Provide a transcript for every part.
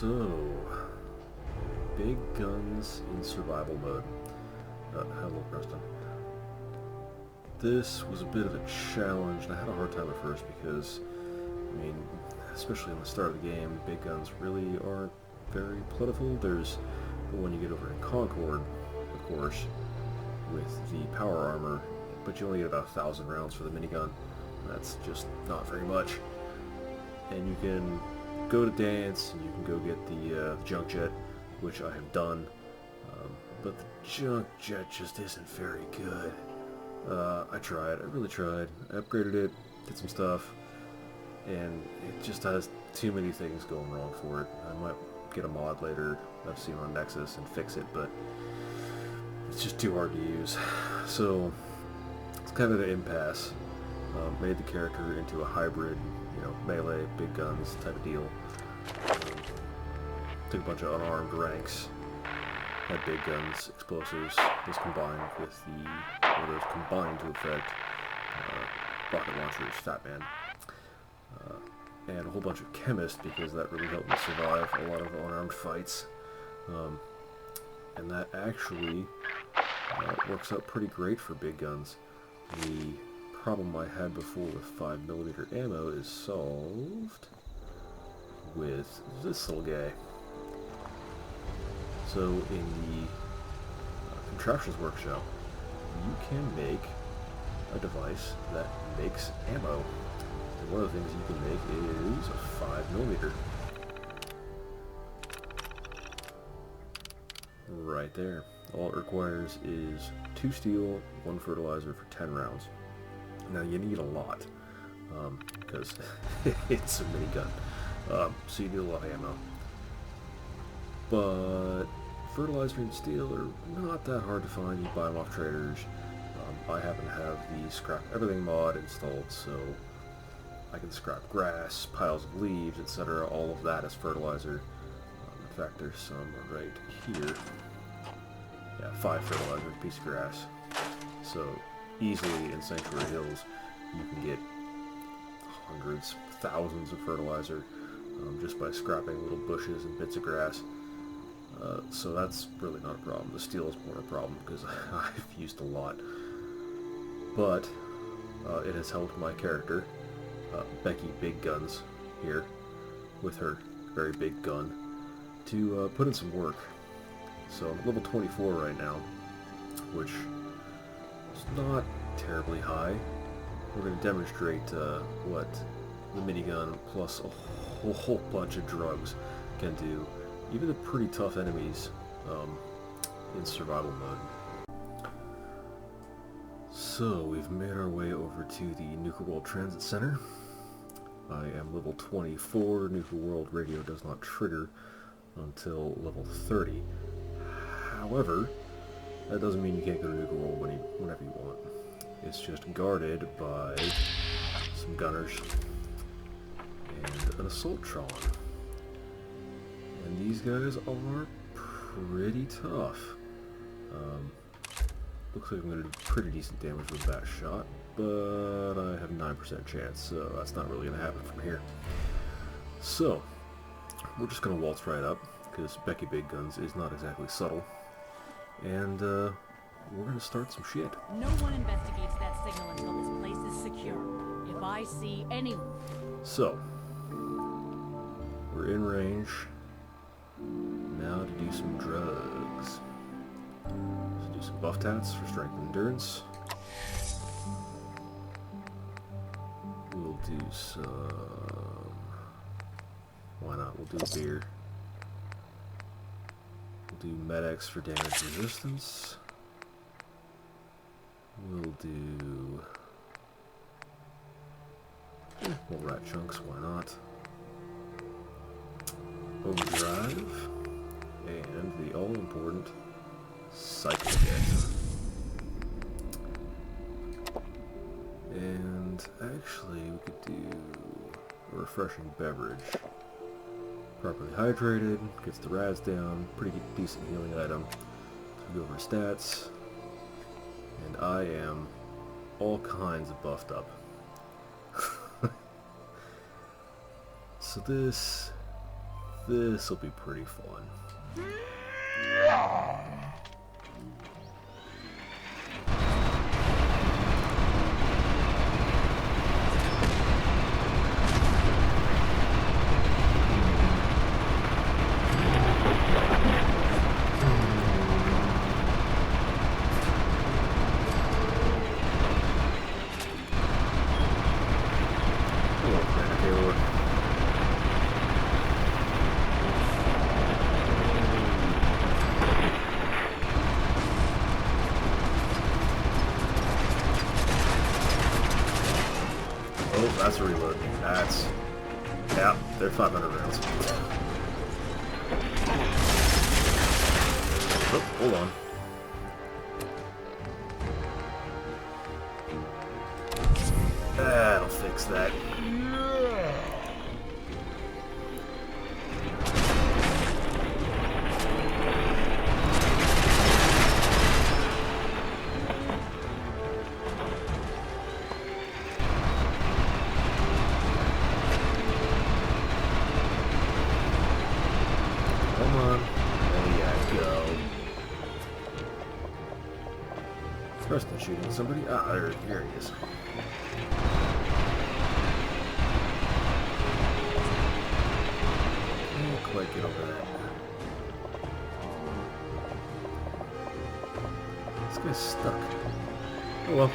So, big guns in survival mode. Hello, Preston. This was a bit of a challenge, and I had a hard time at first because, I mean, especially in the start of the game, big guns really aren't very plentiful. There's the one you get over in Concord, of course, with the power armor, but you only get about 1,000 rounds for the minigun. That's just not very much. And you can go to dance, and you can go get the junk jet, which I have done, but the junk jet just isn't very good. I tried, I really tried. I upgraded it, did some stuff, and it just has too many things going wrong for it. I might get a mod later I've seen on Nexus and fix it, but it's just too hard to use. So it's kind of an impasse. Made the character into a hybrid, melee, big guns type of deal. Took a bunch of unarmed ranks, had big guns, explosives, was combined with those combined to affect rocket launchers, Fat Man, and a whole bunch of chemists, because that really helped me survive a lot of unarmed fights. And that actually works out pretty great for big guns. The problem I had before with 5mm ammo is solved with this little guy. So in the Contraptions Workshop, you can make a device that makes ammo. And one of the things you can make is a 5mm. Right there. All it requires is 2 steel, 1 fertilizer for 10 rounds. Now you need a lot, because it's a minigun, so you need a lot of ammo. But fertilizer and steel are not that hard to find. You buy them off traders. I happen to have the Scrap Everything mod installed, so I can scrap grass, piles of leaves, etc. All of that as fertilizer. In fact, there's some right here. Yeah, 5 fertilizer, a piece of grass. So easily in Sanctuary Hills, you can get hundreds, thousands of fertilizer just by scrapping little bushes and bits of grass. So that's really not a problem. The steel is more a problem because I've used a lot. But it has helped my character, Becky Big Guns here, with her very big gun, to put in some work. So I'm level 24 right now, which is not terribly high. We're going to demonstrate what the minigun plus a whole bunch of drugs can do, even to pretty tough enemies in survival mode. So we've made our way over to the Nuka World Transit Center. I am level 24. Nuka World Radio does not trigger until level 30. However, that doesn't mean you can't go to Nuka World whenever you want. It's just guarded by some gunners and an Assaultron. And these guys are pretty tough. Looks like I'm going to do pretty decent damage with that shot, but I have 9% chance, so that's not really going to happen from here. So, we're just going to waltz right up, because Becky Big Guns is not exactly subtle. And we're going to start some shit. No one investigates that signal until this place is secure. If I see any... So, we're in range. Now to do some drugs. So do some buff tats for strength and endurance. We'll do some... Why not? We'll do a beer. We'll do Med-X for damage resistance. We'll do... more rat chunks, why not? Overdrive. And the all-important Cycle Jet. And actually, we could do a refreshing beverage. Properly hydrated, gets the rads down, pretty decent healing item. So we go over stats, and I am all kinds of buffed up. So this This will be pretty fun. Oh, that's a reload. That's... Yeah, they're 500 rounds. Oh, hold on. That'll fix that. Come on. There you go. Preston shooting somebody. Ah, here he is. Can't quite get over that. This guy's stuck. Oh well.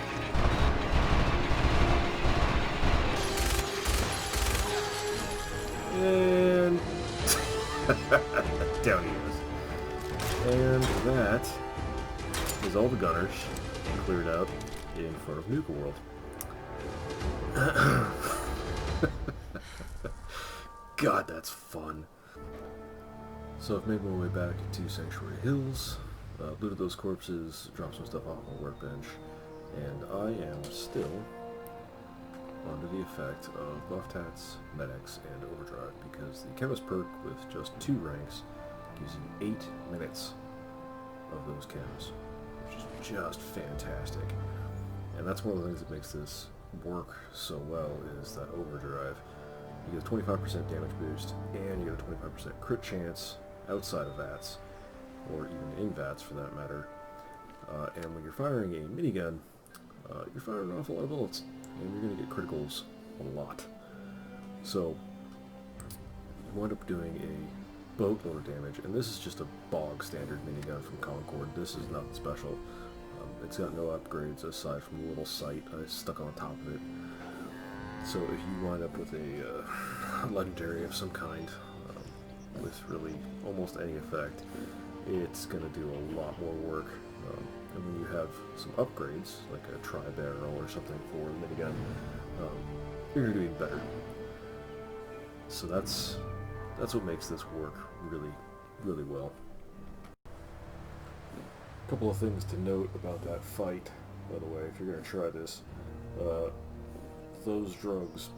And down he is. And that is all the gunners cleared out in front of Nuka World. God, that's fun. So I've made my way back to Sanctuary Hills, looted those corpses, dropped some stuff off my workbench, and I am still under the effect of buff tats, medics, and overdrive, because the chemist perk with just 2 ranks gives you 8 minutes of those chems, which is just fantastic. And that's one of the things that makes this work so well, is that overdrive. You get a 25% damage boost, and you get a 25% crit chance outside of VATS, or even in VATS for that matter. And when you're firing a minigun, you're firing an awful lot of bullets, and you're going to get criticals a lot. So you wind up doing a boatload of damage, and this is just a bog standard minigun from Concord. This is nothing special. It's got no upgrades aside from the little sight I stuck on top of it. So if you wind up with a legendary of some kind, with really almost any effect, it's going to do a lot more work. And when you have some upgrades, like a tri-barrel or something for a minigun, you're going to do even better. So that's what makes this work really, really well. A couple of things to note about that fight, by the way, if you're going to try this. Those drugs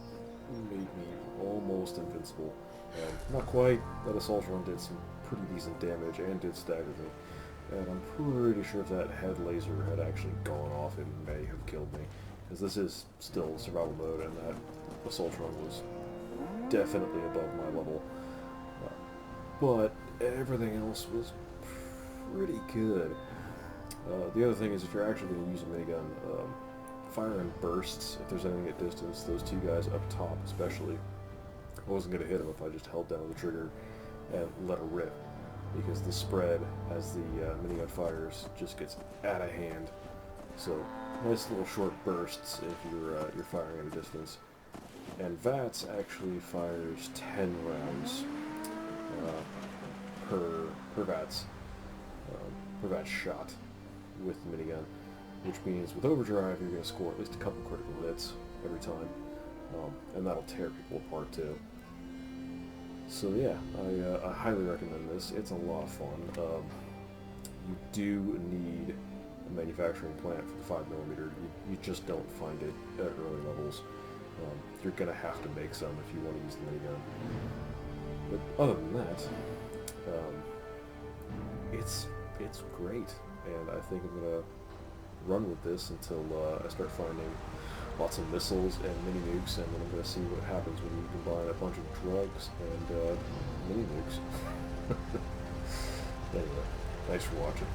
made me almost invincible. Not quite. That assault run did some pretty decent damage and did stagger me. And I'm pretty sure if that head laser had actually gone off, it may have killed me. Because this is still survival mode, and that assault run was definitely above my level. But everything else was pretty good. The other thing is, if you're actually going to use a minigun, fire in bursts. If there's anything at distance, those 2 guys up top especially, I wasn't going to hit them if I just held down the trigger and let it rip, because the spread as the minigun fires just gets out of hand. So nice little short bursts if you're firing at a distance. And VATS actually fires 10 rounds per VATS shot with the minigun, which means with overdrive you're going to score at least a couple critical hits every time, and that'll tear people apart too. So yeah, I highly recommend this. It's a lot of fun. You do need a manufacturing plant for the 5mm. You just don't find it at early levels. You're going to have to make some if you want to use the minigun. But other than that, it's great, and I think I'm going to run with this until I start finding lots of missiles and mini nukes, and then I'm going to see what happens when you combine a bunch of drugs and mini nukes. Anyway, thanks for watching.